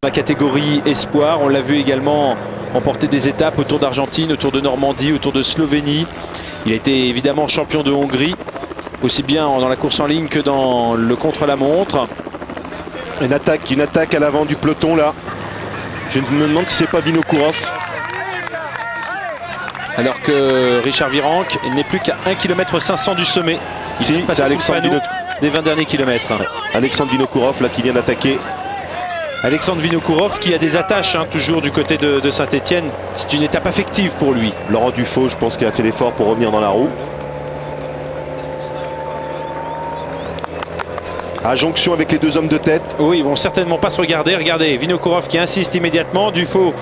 la catégorie espoir. On l'a vu également remporter des étapes autour d'Argentine, autour de Normandie, autour de Slovénie. Il a été évidemment champion de Hongrie, aussi bien dans la course en ligne que dans le contre-la-montre. Une attaque à l'avant du peloton là. Je me demande si c'est pas Vinokourov. Alors que Richard Virenque n'est plus qu'à 1 km 500 du sommet. Si, c'est Alexandre des 20 derniers kilomètres. Alexandre Vinokourov là qui vient d'attaquer. Alexandre Vinokourov qui a des attaches toujours du côté de Saint-Etienne. C'est une étape affective pour lui. Laurent Dufaux, je pense qu'il a fait l'effort pour revenir dans la roue. À jonction avec les deux hommes de tête. Oui, ils vont certainement pas se regarder. Regardez, Vinokourov qui insiste immédiatement, Dufaux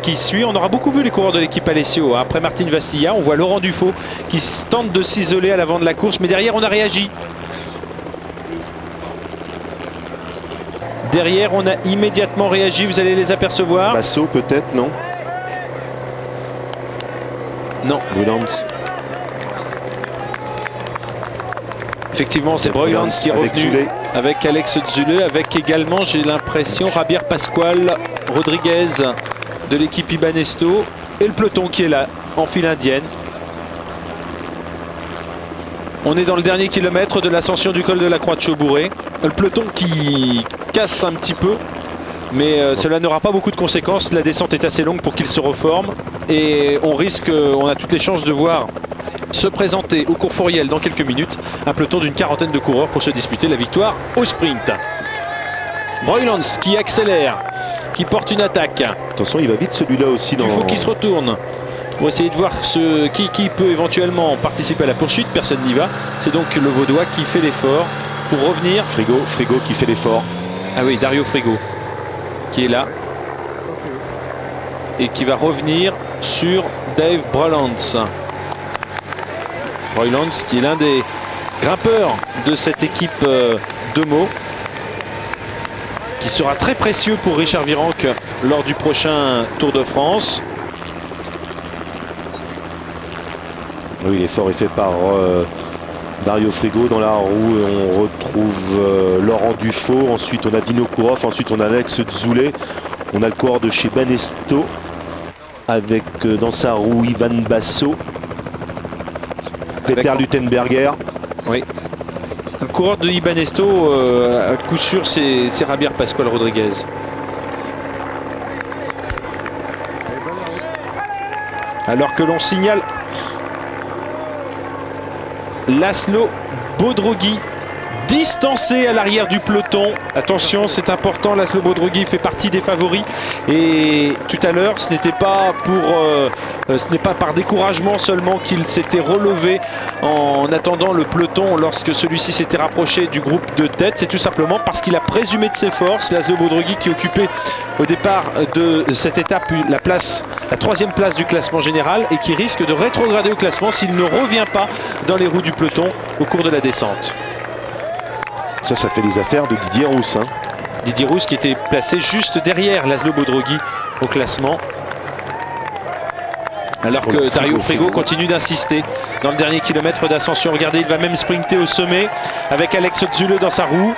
qui suit. On aura beaucoup vu les coureurs de l'équipe Alessio. Après Martin Vastilla, on voit Laurent Dufaux qui tente de s'isoler à l'avant de la course, mais derrière on a réagi. Derrière on a immédiatement réagi, vous allez les apercevoir. Basso peut-être, non? Non. Bruylands. Effectivement, c'est Bruylands qui est revenu avec Alex Zule, avec également, j'ai l'impression, Javier Pascual Rodriguez de l'équipe Ibanesto et le peloton qui est là, en file indienne. On est dans le dernier kilomètre de l'ascension du col de la Croix de Chaubouré. Le peloton qui casse un petit peu, mais cela n'aura pas beaucoup de conséquences. La descente est assez longue pour qu'il se reforme et on a toutes les chances de voir se présenter au Cours Fouriel dans quelques minutes un peloton d'une quarantaine de coureurs pour se disputer la victoire au sprint. Bruylands qui accélère, qui porte une attaque. Attention, il va vite celui-là aussi. Il faut qu'il se retourne pour essayer de voir qui peut éventuellement participer à la poursuite. Personne n'y va. C'est donc le Vaudois qui fait l'effort pour revenir. Frigo qui fait l'effort. Ah oui, Dario Frigo qui est là et qui va revenir sur Dave Bruylands. Bruylands qui est l'un des grimpeurs de cette équipe de Meaux, qui sera très précieux pour Richard Virenque lors du prochain Tour de France. Oui, l'effort est fait par Dario Frigo. Dans la roue, on retrouve Laurent Dufaux. Ensuite, on a Vinokourov. Ensuite, on a Alex Zule. On a le coureur de chez Banesto avec dans sa roue Ivan Basso. Peter Luttenberger. Oui. Le coureur de Ibanesto, à coup sûr, c'est Javier Pascual Rodriguez. Alors que l'on signale Laszlo Bodrogi distancé à l'arrière du peloton. Attention, c'est important, Laszlo Bodrogi fait partie des favoris et tout à l'heure ce n'est pas par découragement seulement qu'il s'était relevé en attendant le peloton lorsque celui-ci s'était rapproché du groupe de tête. C'est tout simplement parce qu'il a présumé de ses forces. Laszlo Bodrogi qui occupait au départ de cette étape la troisième place du classement général et qui risque de rétrograder au classement s'il ne revient pas dans les roues du peloton au cours de la descente. Ça fait les affaires de Didier Rousse. Didier Rousse qui était placé juste derrière Laszlo Bodrogi au classement. Alors que Dario Frigo continue d'insister dans le dernier kilomètre d'ascension. Regardez, il va même sprinter au sommet avec Alex Zule dans sa roue.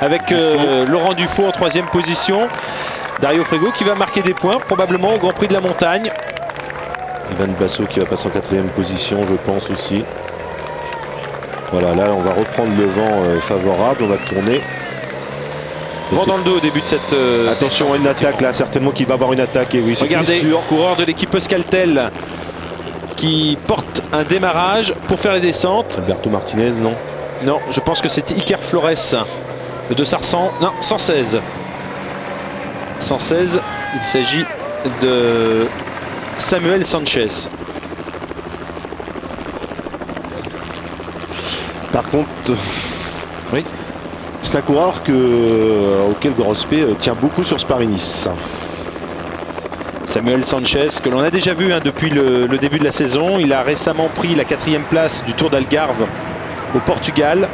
Avec Laurent Dufaux en troisième position. Dario Frigo qui va marquer des points, probablement au Grand Prix de la Montagne. Ivan Basso qui va passer en quatrième position, je pense aussi. Voilà, là on va reprendre le vent favorable, on va tourner. Vent dans le dos au début de cette... attention, une attaque là, certainement qu'il va avoir une attaque. Et oui, regardez, coureur de l'équipe Euskaltel qui porte un démarrage pour faire les descentes. Alberto Martinez, non? Non, je pense que c'est Iker Flores de Sarsan. Non, 116. 116, il s'agit de Samuel Sanchez. Par contre, oui, c'est un coureur auquel Grosspé tient beaucoup sur Spariniss. Samuel Sanchez, que l'on a déjà vu depuis le début de la saison. Il a récemment pris la 4e place du Tour d'Algarve au Portugal.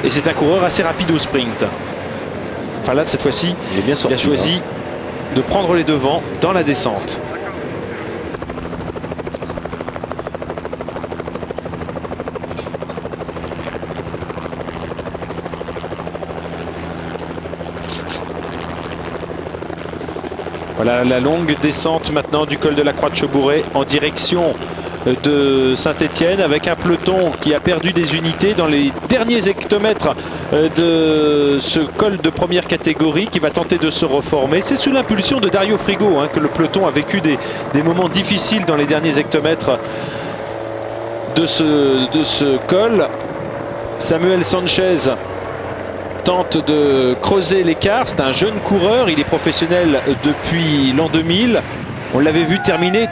Et c'est un coureur assez rapide au sprint. Enfin là, cette fois-ci, il a choisi de prendre les devants dans la descente. Voilà la longue descente maintenant du col de la Croix de Chaubouré en direction de Saint-Étienne, avec un peloton qui a perdu des unités dans les derniers hectomètres de ce col de première catégorie, qui va tenter de se reformer. C'est sous l'impulsion de Dario Frigo que le peloton a vécu des moments difficiles dans les derniers hectomètres de ce col. Samuel Sanchez tente de creuser l'écart. C'est un jeune coureur, il est professionnel depuis l'an 2000. On l'avait vu terminer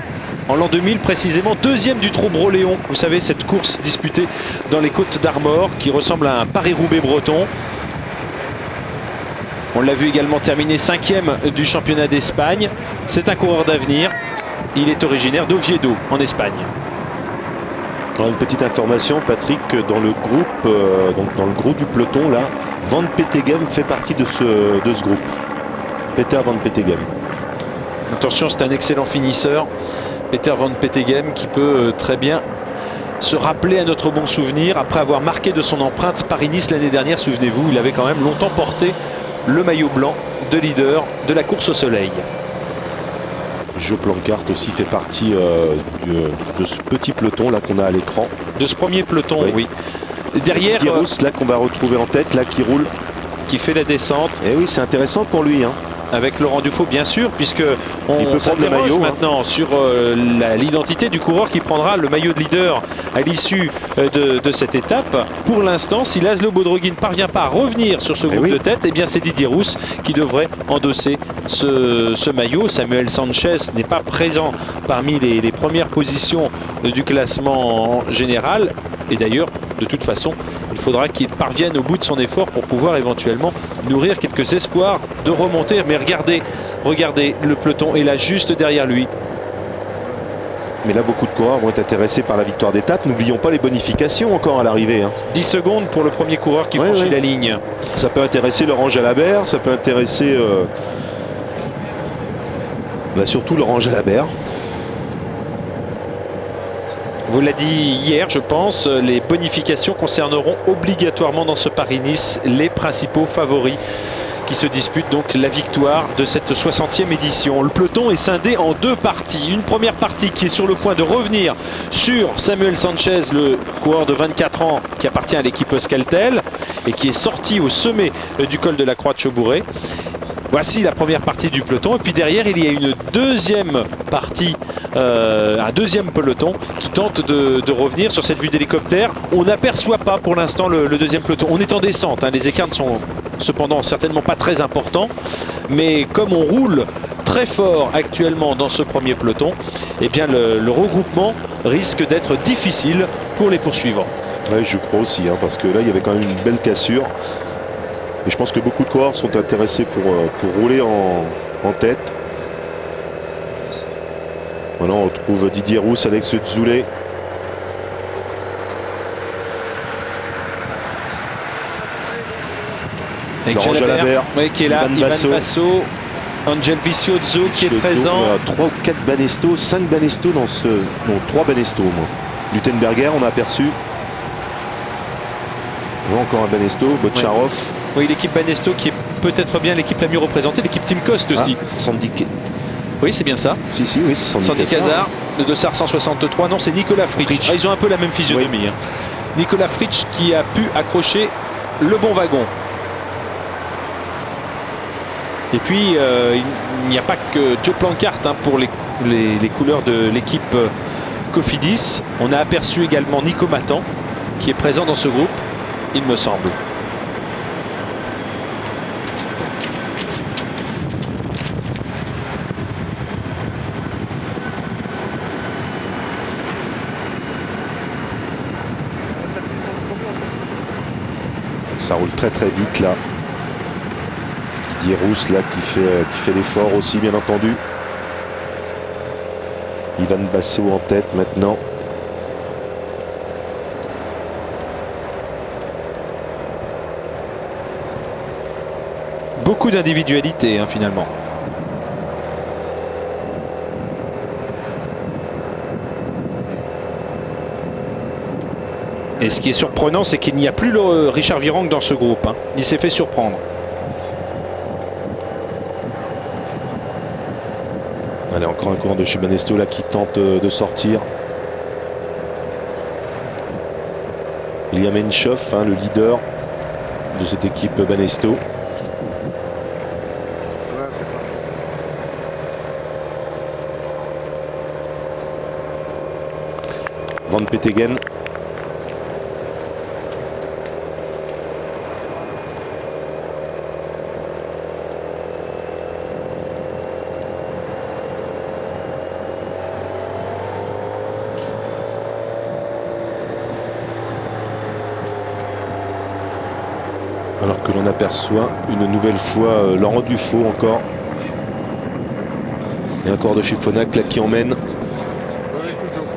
en l'an 2000 précisément deuxième du Trot-Broléon. Vous savez, cette course disputée dans les Côtes d'Armor qui ressemble à un Paris-Roubaix breton. On l'a vu également terminer cinquième du championnat d'Espagne. C'est un coureur d'avenir. Il est originaire d'Oviedo en Espagne. Alors une petite information, Patrick, dans le groupe, donc dans le groupe du peloton là, Van Petegem fait partie de ce groupe. Peter Van Petegem. Attention, c'est un excellent finisseur, Peter Van Petegem, qui peut très bien se rappeler à notre bon souvenir après avoir marqué de son empreinte Paris-Nice l'année dernière. Souvenez-vous, il avait quand même longtemps porté le maillot blanc de leader de la course au soleil. Jo Planckaert aussi fait partie de ce petit peloton là qu'on a à l'écran. De ce premier peloton, oui. Derrière, Didier Rousse là qu'on va retrouver en tête, là qui roule. Qui fait la descente. Et oui, c'est intéressant pour lui. Avec Laurent Dufaux, bien sûr, puisque on s'interroge maintenant sur l'identité du coureur qui prendra le maillot de leader à l'issue de cette étape. Pour l'instant, si Laszlo Bodrogui ne parvient pas à revenir sur ce groupe de tête, eh bien c'est Didier Rousse qui devrait endosser ce maillot. Samuel Sanchez n'est pas présent parmi les premières positions du classement général. Et d'ailleurs, de toute façon, il faudra qu'il parvienne au bout de son effort pour pouvoir éventuellement nourrir quelques espoirs de remonter. Mais regardez, le peloton est là juste derrière lui. Mais là, beaucoup de coureurs vont être intéressés par la victoire d'étape. N'oublions pas les bonifications encore à l'arrivée. 10 secondes pour le premier coureur qui franchit la ligne. Ça peut intéresser Laurent Jalabert, ça peut intéresser surtout Laurent Jalabert. Vous l'a dit hier, je pense, les bonifications concerneront obligatoirement dans ce Paris-Nice les principaux favoris qui se disputent donc la victoire de cette 60e édition. Le peloton est scindé en deux parties. Une première partie qui est sur le point de revenir sur Samuel Sanchez, le coureur de 24 ans qui appartient à l'équipe Euskaltel et qui est sorti au sommet du col de la Croix de Chaubouré. Voici la première partie du peloton. Et puis derrière, il y a une deuxième partie, un deuxième peloton qui tente de revenir sur cette vue d'hélicoptère. On n'aperçoit pas pour l'instant le deuxième peloton. On est en descente. Les écarts ne sont cependant certainement pas très importants. Mais comme on roule très fort actuellement dans ce premier peloton, eh bien le regroupement risque d'être difficile pour les poursuivants. Oui, je crois aussi, parce que là, il y avait quand même une belle cassure. Et je pense que beaucoup de coureurs sont intéressés pour rouler en tête. Voilà, on retrouve Didier Rousse, Alex Zoulet. Avec Laurent Jalabert, qui est là, Ivan Basso, Angel Vicioso qui est présent. 3 ou 4 Banesto, 5 Banesto dans ce... Non, 3 Banesto au moins. Luttenberger, on a aperçu. Encore un Banesto, Botcharov. Oui, l'équipe Banesto qui est peut-être bien l'équipe la mieux représentée, l'équipe Team Cost aussi. Sandy... Oui, c'est bien ça. Si, oui, c'est Sandy Cazard, le Dossard 163. Non, c'est Nicolas Fritsch. Ils ont un peu la même physionomie. Nicolas Fritsch qui a pu accrocher le bon wagon. Et puis, il n'y a pas que Jo Planckaert pour les couleurs de l'équipe Cofidis. On a aperçu également Nico Matan qui est présent dans ce groupe, il me semble. Ça roule très très vite là. Didier Rousse là qui fait l'effort aussi, bien entendu. Ivan Basso en tête maintenant. Beaucoup d'individualité finalement. Et ce qui est surprenant, c'est qu'il n'y a plus le Richard Virenque dans ce groupe. Il s'est fait surprendre. Allez, encore un coureur de chez Banesto là qui tente de sortir. Ilya Menchov, hein, le leader de cette équipe Banesto. Van Petegem. Alors que l'on aperçoit une nouvelle fois Laurent Dufaux encore. Et encore de chez Phonak là qui emmène.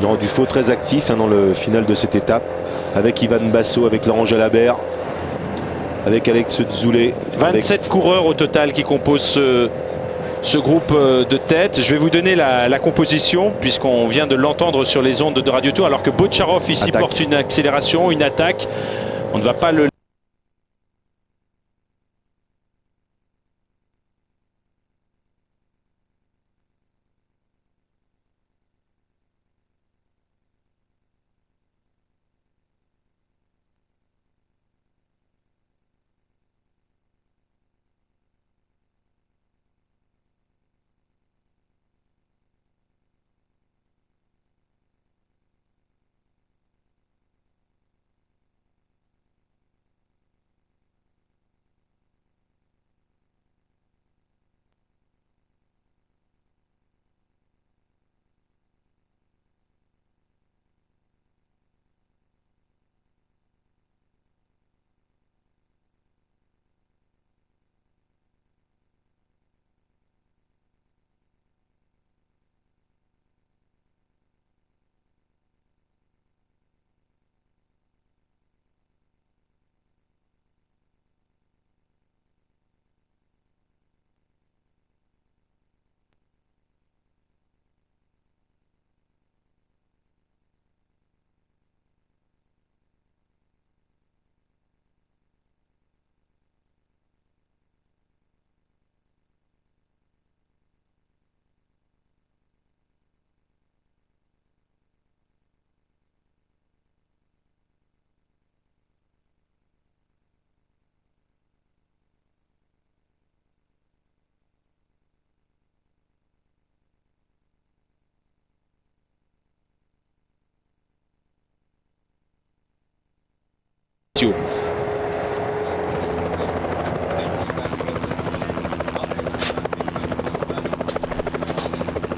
Laurent Dufaux très actif hein, dans le final de cette étape. Avec Ivan Basso, avec Laurent Jalabert, avec Alex Dzoulé. 27 coureurs au total qui composent ce groupe de tête. Je vais vous donner la composition puisqu'on vient de l'entendre sur les ondes de Radio Tour alors que Botcharov ici porte une accélération, une attaque. On ne va pas le...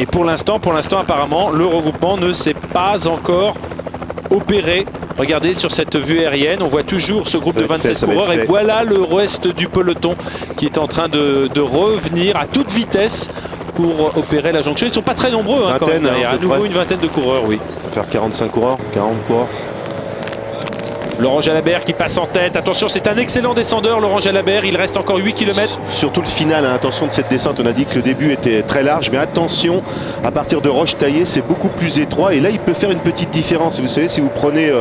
Et pour l'instant, apparemment, le regroupement ne s'est pas encore opéré. Regardez sur cette vue aérienne, on voit toujours ce groupe de 27 coureurs et voilà le reste du peloton qui est en train de revenir à toute vitesse pour opérer la jonction. Ils ne sont pas très nombreux hein, quand même derrière. À nouveau une vingtaine de coureurs, oui. Ça va faire 45 coureurs, 40 coureurs. Laurent Jalabert qui passe en tête. Attention, c'est un excellent descendeur, Laurent Jalabert. Il reste encore 8 km. Surtout le final, hein. Attention de cette descente. On a dit que le début était très large, mais attention, à partir de Roche-Taillé, c'est beaucoup plus étroit. Et là, il peut faire une petite différence. Vous savez, si vous prenez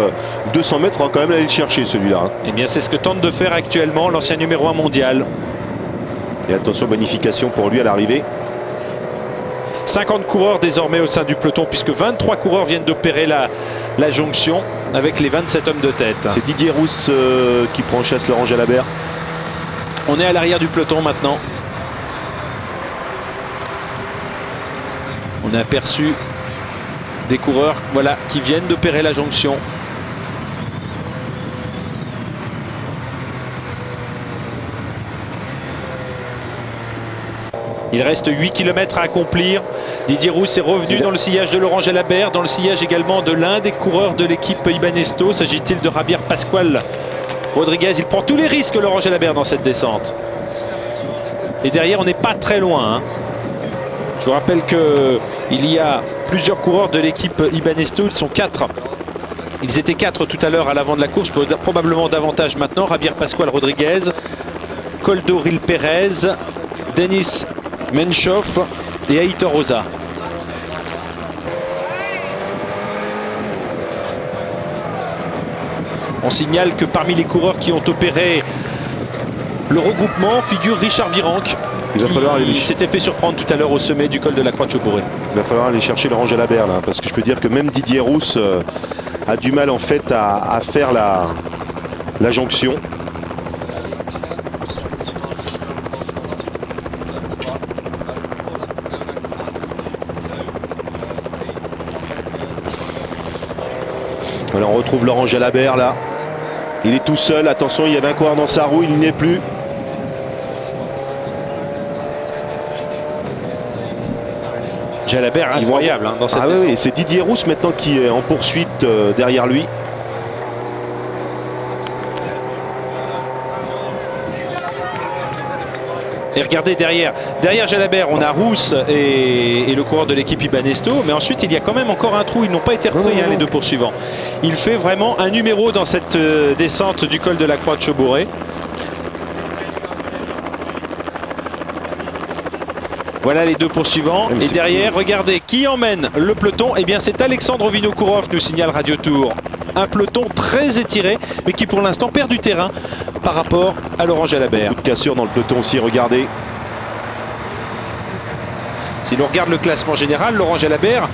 200 mètres, on va quand même aller le chercher, celui-là. Hein. Eh bien, c'est ce que tente de faire actuellement l'ancien numéro 1 mondial. Et attention, bonification pour lui à l'arrivée. 50 coureurs désormais au sein du peloton, puisque 23 coureurs viennent d'opérer la jonction avec les 27 hommes de tête. C'est Didier Rousse qui prend en chasse Laurent Jalabert. On est à l'arrière du peloton maintenant. On a aperçu des coureurs voilà, qui viennent d'opérer la jonction. Il reste 8 km à accomplir. Didier Rousse est revenu dans le sillage de Laurent Jalabert, dans le sillage également de l'un des coureurs de l'équipe Ibanesto. S'agit-il de Javier Pascual Rodriguez? Il prend tous les risques, Laurent Jalabert, dans cette descente. Et derrière, on n'est pas très loin. Hein. Je vous rappelle qu'il y a plusieurs coureurs de l'équipe Ibanesto. Ils sont 4. Ils étaient 4 tout à l'heure à l'avant de la course, probablement davantage maintenant. Javier Pascual Rodriguez, Coldoril Pérez, Denis Menchov et Aitor Rosa. On signale que parmi les coureurs qui ont opéré le regroupement figure Richard Virenque, Il va falloir aller qui s'était fait surprendre tout à l'heure au sommet du col de la Croix-de-Chaubouré. Il va falloir aller chercher Laurent Jalabert là, parce que je peux dire que même Didier Rousse a du mal en fait à faire la jonction. Voilà, on retrouve Laurent Jalabert là. Il est tout seul, attention, il y avait un coureur dans sa roue, il n'y est plus. Jalabert incroyable dans cette descente. Oui, c'est Didier Rousse maintenant qui est en poursuite derrière lui. Et regardez derrière Jalabert, on a Rousse et le coureur de l'équipe Ibanesto, mais ensuite il y a quand même encore un trou, ils n'ont pas été repris les deux poursuivants. Il fait vraiment un numéro dans cette descente du col de la Croix-de-Chaubouré. Voilà les deux poursuivants. Et derrière, regardez qui emmène le peloton. Eh bien, c'est Alexandre Vinokourov, nous signale Radio Tour. Un peloton très étiré, mais qui pour l'instant perd du terrain par rapport à Laurent Jalabert. Beaucoup de cassure dans le peloton aussi, regardez. Si l'on regarde le classement général, Laurent Jalabert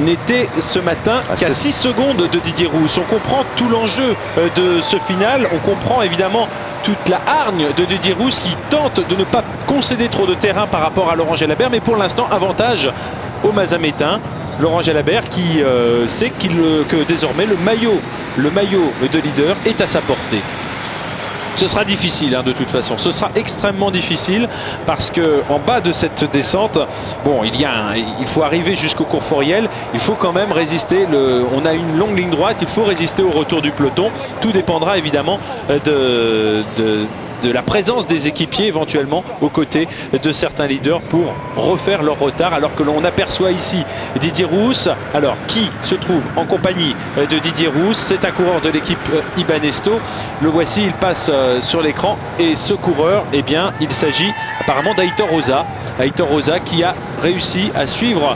n'était ce matin qu'à 6 secondes de Didier Rousse. On comprend tout l'enjeu de ce final. On comprend évidemment toute la hargne de Didier Rousse qui tente de ne pas concéder trop de terrain par rapport à Laurent Jalabert. Mais pour l'instant, avantage au Mazamétain. Laurent Jalabert qui sait que désormais le maillot de leader est à sa portée. Ce sera difficile de toute façon, ce sera extrêmement difficile parce que en bas de cette descente, bon, il faut arriver jusqu'au Courforiel, il faut quand même résister, on a une longue ligne droite, il faut résister au retour du peloton. Tout dépendra évidemment de la présence des équipiers éventuellement aux côtés de certains leaders pour refaire leur retard, alors que l'on aperçoit ici Didier Rousse. Alors qui se trouve en compagnie de Didier Rousse? C'est un coureur de l'équipe Ibanesto. Le voici, il passe sur l'écran et ce coureur, eh bien il s'agit apparemment d'Aitor Rosa. Aitor Rosa qui a réussi à suivre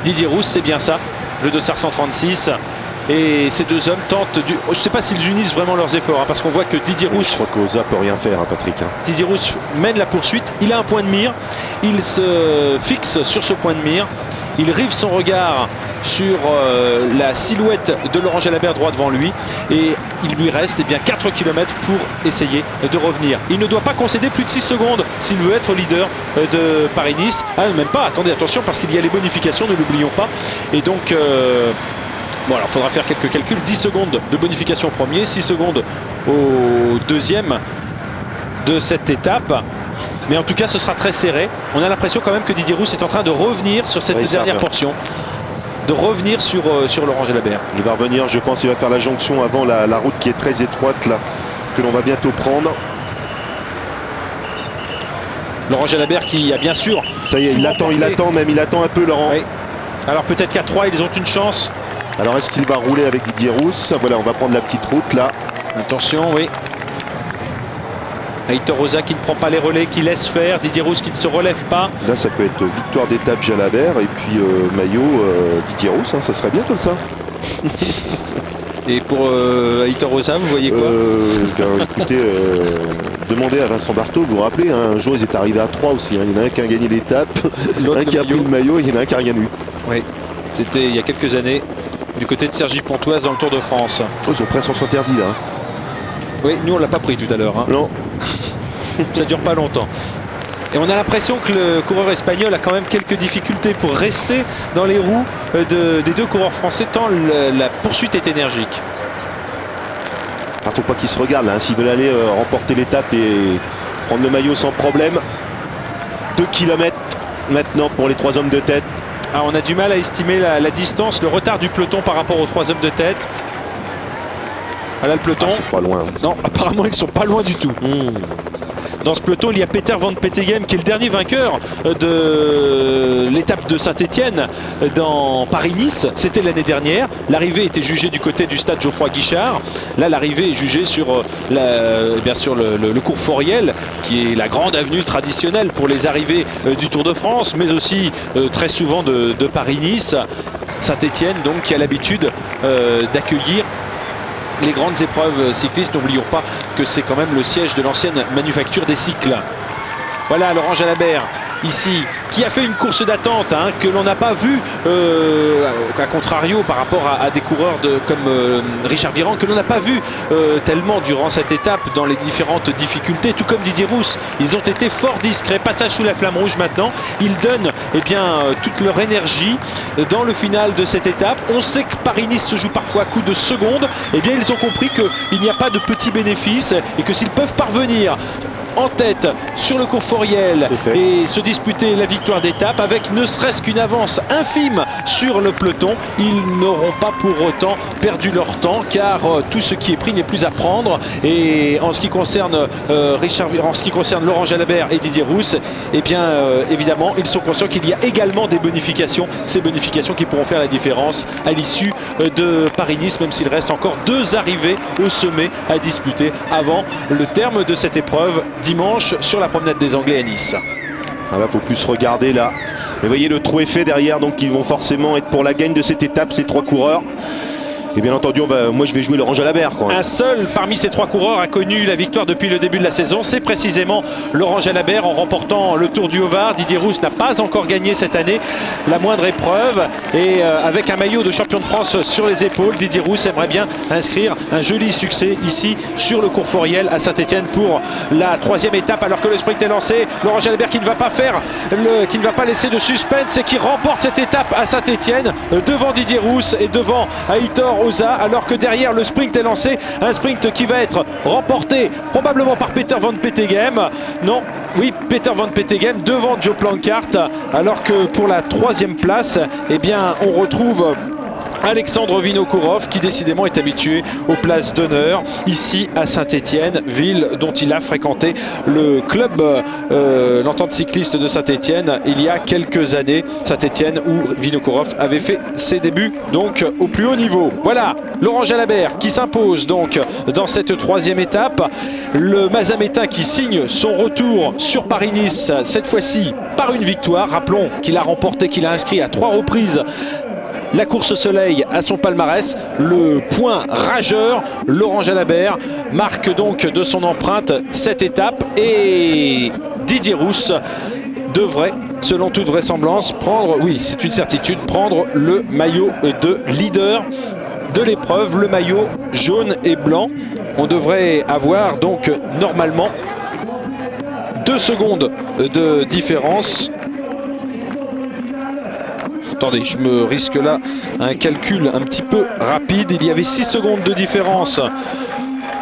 Didier Rousse, c'est bien ça, le dossard 136. Et ces deux hommes tentent je ne sais pas s'ils unissent vraiment leurs efforts, parce qu'on voit que Didier Rousse... Je crois qu'Oza peut rien faire, Patrick. Didier Rousse mène la poursuite, il a un point de mire, il se fixe sur ce point de mire, il rive son regard sur la silhouette de Laurent Jalabert droit devant lui, et il lui reste 4 km pour essayer de revenir. Il ne doit pas concéder plus de 6 secondes s'il veut être leader de Paris-Nice. Ah, même pas, attendez, attention, parce qu'il y a les bonifications, ne l'oublions pas. Et donc... bon, alors il faudra faire quelques calculs. 10 secondes de bonification au premier, 6 secondes au deuxième de cette étape. Mais en tout cas, ce sera très serré. On a l'impression quand même que Didier Rousse est en train de revenir sur cette dernière portion. De revenir sur Laurent Jalabert. Il va revenir, je pense, il va faire la jonction avant la route qui est très étroite là, que l'on va bientôt prendre. Laurent Jalabert qui a bien sûr... Ça y est, il attend un peu Laurent. Oui. Alors peut-être qu'à 3, ils ont une chance. Alors est-ce qu'il va rouler avec Didier Rousse? Voilà, on va prendre la petite route là. Attention, oui. Aitor Rosa qui ne prend pas les relais, qui laisse faire. Didier Rousse qui ne se relève pas. Là, ça peut être victoire d'étape Jalabert et puis maillot Didier Rousse. Ça serait bien comme ça. Et pour Aitor Rosa, vous voyez quoi? Écoutez, demandez à Vincent Barthaud, vous vous rappelez, un jour ils étaient arrivés à 3 aussi. Il y en a un qui a gagné l'étape, un qui a pris le maillot et il y en a un qui n'a rien eu. Oui, c'était il y a quelques années, du côté de Cergy-Pontoise dans le Tour de France. Oh, ils ont pris un sens interdit là. Oui, nous on l'a pas pris tout à l'heure. Non. Ça dure pas longtemps. Et on a l'impression que le coureur espagnol a quand même quelques difficultés pour rester dans les roues des deux coureurs français, tant la poursuite est énergique. Ah, faut pas qu'ils se regardent là, s'ils veulent aller remporter l'étape et prendre le maillot sans problème. 2 km maintenant pour les 3 hommes de tête. Ah, on a du mal à estimer la distance, le retard du peloton par rapport aux 3 hommes de tête. Voilà le peloton. C'est pas loin. Non, apparemment ils sont pas loin du tout. Dans ce peloton, il y a Peter Van Petegem qui est le dernier vainqueur de l'étape de Saint-Étienne dans Paris-Nice. C'était l'année dernière. L'arrivée était jugée du côté du stade Geoffroy Guichard. Là, l'arrivée est jugée sur bien sûr le Courforiel, qui est la grande avenue traditionnelle pour les arrivées du Tour de France, mais aussi très souvent de Paris-Nice. Saint-Étienne, donc, qui a l'habitude d'accueillir les grandes épreuves cyclistes. N'oublions pas que c'est quand même le siège de l'ancienne manufacture des cycles. Voilà Laurent Jalabert ici, qui a fait une course d'attente que l'on n'a pas vu, à contrario par rapport à des coureurs comme Richard Virenque, que l'on n'a pas vu tellement durant cette étape dans les différentes difficultés, tout comme Didier Rousse. Ils ont été fort discrets. Passage sous la flamme rouge maintenant. Ils donnent toute leur énergie dans le final de cette étape. On sait que Paris-Nice se joue parfois à coup de secondes. Ils ont compris qu'il n'y a pas de petits bénéfices et que s'ils peuvent parvenir en tête sur le Courforiel et se disputer la victoire d'étape avec ne serait-ce qu'une avance infime sur le peloton, ils n'auront pas pour autant perdu leur temps, car tout ce qui est pris n'est plus à prendre. Et en ce qui concerne Laurent Jalabert et Didier Rousse, évidemment ils sont conscients qu'il y a également des bonifications, ces bonifications qui pourront faire la différence à l'issue de Paris-Nice, même s'il reste encore 2 arrivées au sommet à disputer avant le terme de cette épreuve dimanche sur la promenade des Anglais à Nice. Ah là, faut plus regarder là. Mais voyez le trou est fait derrière, donc ils vont forcément être pour la gagne de cette étape, ces 3 coureurs. Et bien entendu, moi je vais jouer Laurent Jalabert. Un seul parmi ces 3 coureurs a connu la victoire depuis le début de la saison. C'est précisément Laurent Jalabert en remportant le Tour du Haut-Var. Didier Rousse n'a pas encore gagné cette année la moindre épreuve. Et avec un maillot de champion de France sur les épaules, Didier Rousse aimerait bien inscrire un joli succès ici sur le Courforiel à Saint-Étienne pour la 3e étape, alors que le sprint est lancé. Laurent Jalabert qui ne va pas laisser de suspense et qui remporte cette étape à Saint-Étienne devant Didier Rousse et devant Aitor, alors que derrière le sprint est lancé, un sprint qui va être remporté probablement par Peter Van Petegem. Peter Van Petegem devant Joe Planckaert, alors que pour la 3e place, on retrouve Alexandre Vinokourov, qui décidément est habitué aux places d'honneur ici à Saint-Étienne, ville dont il a fréquenté le club, l'entente cycliste de Saint-Étienne il y a quelques années. Saint-Étienne où Vinokourov avait fait ses débuts donc au plus haut niveau. Voilà Laurent Jalabert qui s'impose donc dans cette 3e étape. Le Mazamétain qui signe son retour sur Paris-Nice, cette fois-ci par une victoire. Rappelons qu'il a inscrit à 3 reprises la course soleil à son palmarès. Le point rageur, Laurent Jalabert marque donc de son empreinte cette étape, et Didier Rousse devrait, selon toute vraisemblance, c'est une certitude, prendre le maillot de leader de l'épreuve, le maillot jaune et blanc. On devrait avoir donc normalement 2 secondes de différence. Attendez, je me risque là un calcul un petit peu rapide. Il y avait 6 secondes de différence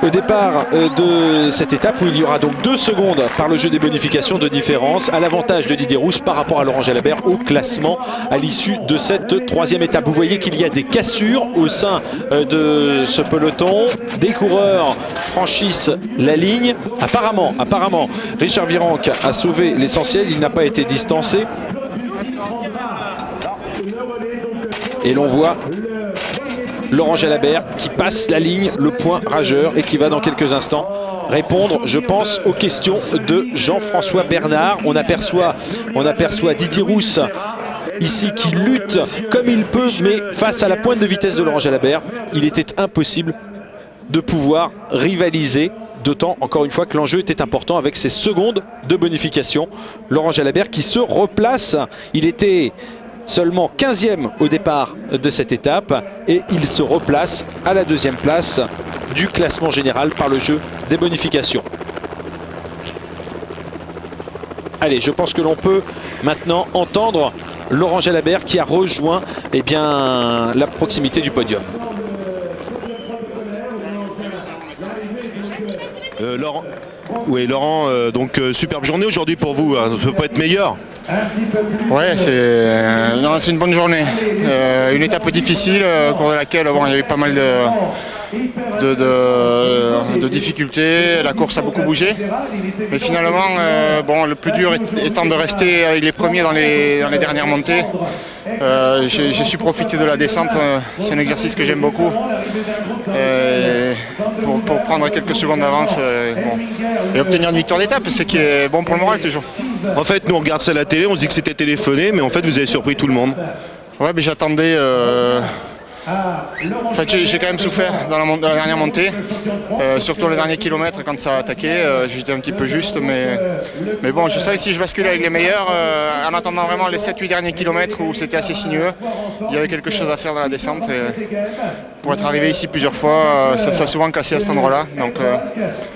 au départ de cette étape, où il y aura donc 2 secondes par le jeu des bonifications de différence à l'avantage de Didier Rousse par rapport à Laurent Jalabert au classement à l'issue de cette 3e étape. Vous voyez qu'il y a des cassures au sein de ce peloton. Des coureurs franchissent la ligne. Apparemment, Richard Virenque a sauvé l'essentiel. Il n'a pas été distancé. Et l'on voit Laurent Jalabert qui passe la ligne, le point rageur, et qui va dans quelques instants répondre, je pense, aux questions de Jean-François Bernard. On aperçoit Didier Rousse ici qui lutte comme il peut, mais face à la pointe de vitesse de Laurent Jalabert, il était impossible de pouvoir rivaliser. D'autant, encore une fois, que l'enjeu était important avec ces secondes de bonification. Laurent Jalabert qui se replace, il était seulement 15e au départ de cette étape, et il se replace à la 2e place du classement général par le jeu des bonifications. Allez, je pense que l'on peut maintenant entendre Laurent Jalabert qui a rejoint la proximité du podium. Laurent, donc superbe journée aujourd'hui pour vous, ça ne peut pas être meilleur. Ouais, c'est une bonne journée. Une étape difficile, au cours de laquelle il y avait pas mal de difficultés. La course a beaucoup bougé. Mais finalement, le plus dur étant de rester avec les premiers dans les dernières montées. J'ai su profiter de la descente. C'est un exercice que j'aime beaucoup. Pour prendre quelques secondes d'avance et obtenir une victoire d'étape, c'est qui est bon pour le moral toujours. En fait, nous on regarde ça à la télé, on se dit que c'était téléphoné, mais en fait vous avez surpris tout le monde. Ouais, mais j'attendais En fait, j'ai quand même souffert dans la dernière montée, surtout le dernier kilomètre quand ça a attaqué. J'étais un petit peu juste, mais bon, je savais que si je basculais avec les meilleurs, en attendant vraiment les 7-8 derniers kilomètres où c'était assez sinueux, il y avait quelque chose à faire dans la descente. Et pour être arrivé ici plusieurs fois, ça a souvent cassé à cet endroit-là. Donc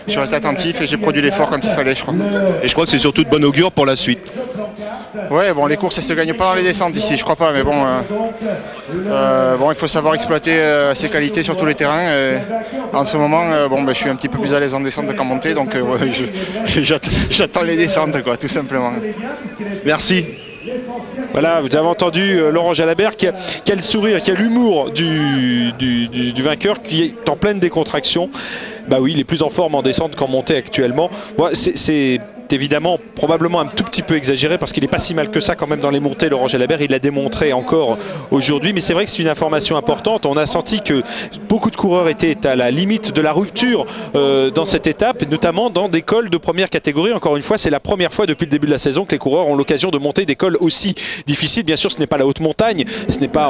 je suis resté attentif et j'ai produit l'effort quand il fallait, je crois. Et je crois que c'est surtout de bon augure pour la suite. Ouais, bon, les courses, ça se gagne pas dans les descentes ici, je crois pas, mais bon, il faut savoir exploiter ses qualités sur tous les terrains. Et en ce moment, je suis un petit peu plus à l'aise en descente qu'en montée, donc j'attends les descentes, quoi, tout simplement. Merci. Voilà, vous avez entendu Laurent Jalabert qui a le sourire, qui a l'humour du vainqueur, qui est en pleine décontraction. Bah oui, il est plus en forme en descente qu'en montée actuellement. Bon, c'est évidemment probablement un tout petit peu exagéré parce qu'il n'est pas si mal que ça quand même dans les montées. Laurent Jalabert, il l'a démontré encore aujourd'hui, mais c'est vrai que c'est une information importante. On a senti que beaucoup de coureurs étaient à la limite de la rupture dans cette étape, notamment dans des cols de première catégorie. Encore une fois, c'est la première fois depuis le début de la saison que les coureurs ont l'occasion de monter des cols aussi difficiles. Bien sûr, ce n'est pas la haute montagne,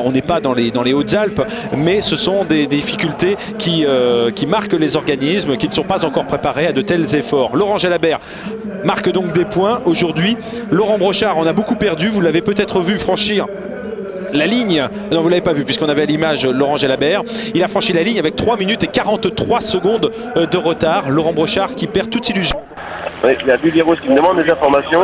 on n'est pas dans les Hautes-Alpes, mais ce sont des difficultés qui marquent les organismes qui ne sont pas encore préparés à de tels efforts. Laurent Jalabert marque donc des points aujourd'hui. Laurent Brochard en a beaucoup perdu, vous l'avez peut-être vu franchir la ligne, non vous ne l'avez pas vu puisqu'on avait à l'image Laurent Jalabert, il a franchi la ligne avec 3 minutes et 43 secondes de retard. Laurent Brochard qui perd toute illusion. Oui, il y a Billy Rose qui me demande des informations.